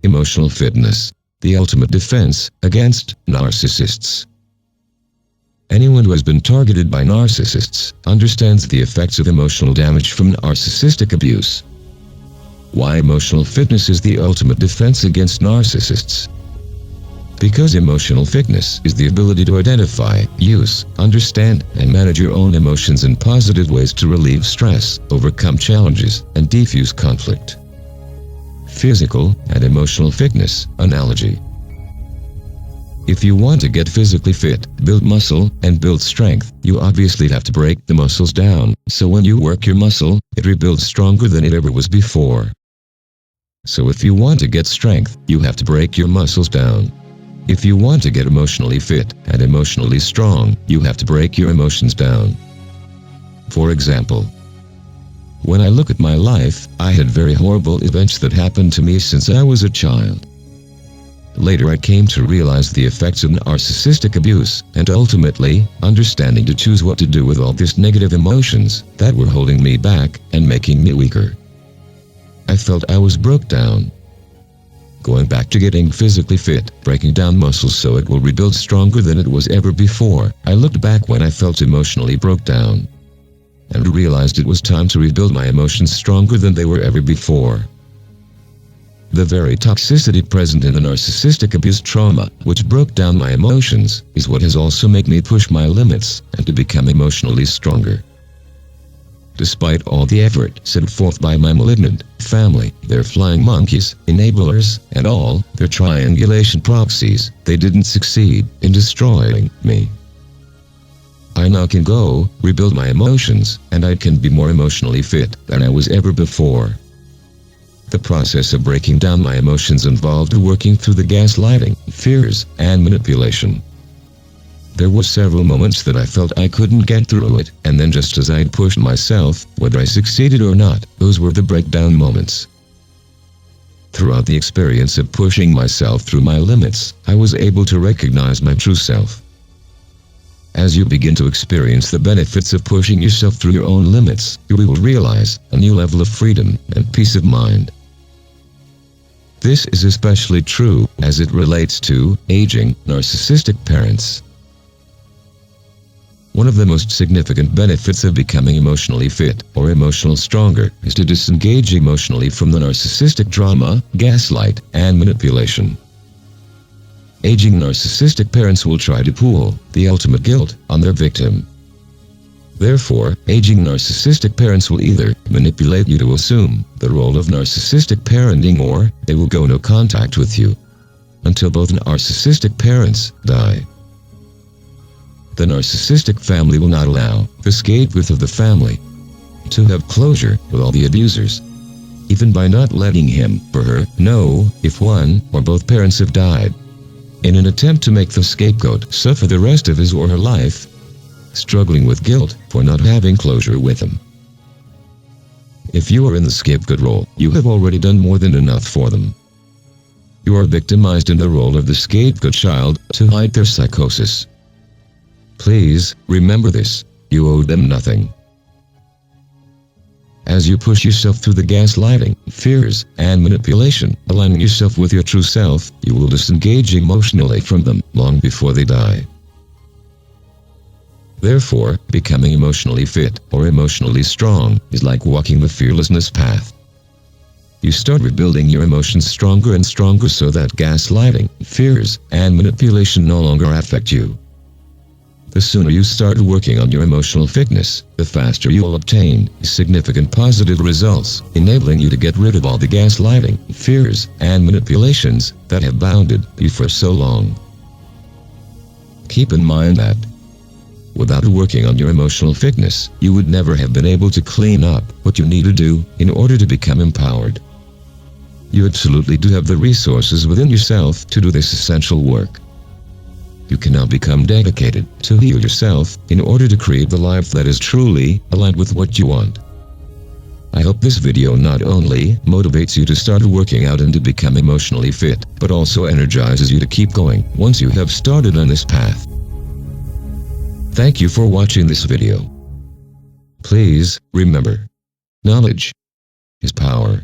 Emotional fitness, the ultimate defense against narcissists. Anyone who has been targeted by narcissists understands the effects of emotional damage from narcissistic abuse. Why emotional fitness is the ultimate defense against narcissists? Because emotional fitness is the ability to identify, use, understand, and manage your own emotions in positive ways to relieve stress, overcome challenges, and defuse conflict. Physical and emotional fitness analogy. If you want to get physically fit, build muscle, and build strength, you obviously have to break the muscles down, so when you work your muscle, it rebuilds stronger than it ever was before. So if you want to get strength, you have to break your muscles down. If you want to get emotionally fit and emotionally strong, you have to break your emotions down. For example, when I look at my life, I had very horrible events that happened to me since I was a child. Later I came to realize the effects of narcissistic abuse, and ultimately, understanding to choose what to do with all these negative emotions that were holding me back and making me weaker. I felt I was broke down. Going back to getting physically fit, breaking down muscles so it will rebuild stronger than it was ever before, I looked back when I felt emotionally broke down and realized it was time to rebuild my emotions stronger than they were ever before. The very toxicity present in the narcissistic abuse trauma, which broke down my emotions, is what has also made me push my limits and to become emotionally stronger. Despite all the effort set forth by my malignant family, their flying monkeys, enablers, and all their triangulation proxies, they didn't succeed in destroying me. I now can go, rebuild my emotions, and I can be more emotionally fit than I was ever before. The process of breaking down my emotions involved working through the gaslighting, fears, and manipulation. There were several moments that I felt I couldn't get through it, and then just as I'd pushed myself, whether I succeeded or not, those were the breakdown moments. Throughout the experience of pushing myself through my limits, I was able to recognize my true self. As you begin to experience the benefits of pushing yourself through your own limits, you will realize a new level of freedom and peace of mind. This is especially true as it relates to aging narcissistic parents. One of the most significant benefits of becoming emotionally fit or emotional stronger is to disengage emotionally from the narcissistic drama, gaslight, and manipulation. Aging narcissistic parents will try to pool the ultimate guilt on their victim. Therefore, aging narcissistic parents will either manipulate you to assume the role of narcissistic parenting, or they will go no contact with you until both narcissistic parents die. The narcissistic family will not allow the scapegoat of the family to have closure with all the abusers, even by not letting him or her know if one or both parents have died, in an attempt to make the scapegoat suffer the rest of his or her life, struggling with guilt for not having closure with them. If you are in the scapegoat role, you have already done more than enough for them. You are victimized in the role of the scapegoat child to hide their psychosis. Please remember this: you owe them nothing. As you push yourself through the gaslighting, fears, and manipulation, aligning yourself with your true self, you will disengage emotionally from them long before they die. Therefore, becoming emotionally fit or emotionally strong is like walking the fearlessness path. You start rebuilding your emotions stronger and stronger so that gaslighting, fears, and manipulation no longer affect you. The sooner you start working on your emotional fitness, the faster you will obtain significant positive results, enabling you to get rid of all the gaslighting, fears, and manipulations that have bounded you for so long. Keep in mind that without working on your emotional fitness, you would never have been able to clean up what you need to do in order to become empowered. You absolutely do have the resources within yourself to do this essential work. You can now become dedicated to heal yourself in order to create the life that is truly aligned with what you want. I hope this video not only motivates you to start working out and to become emotionally fit, but also energizes you to keep going once you have started on this path. Thank you for watching this video. Please remember, knowledge is power.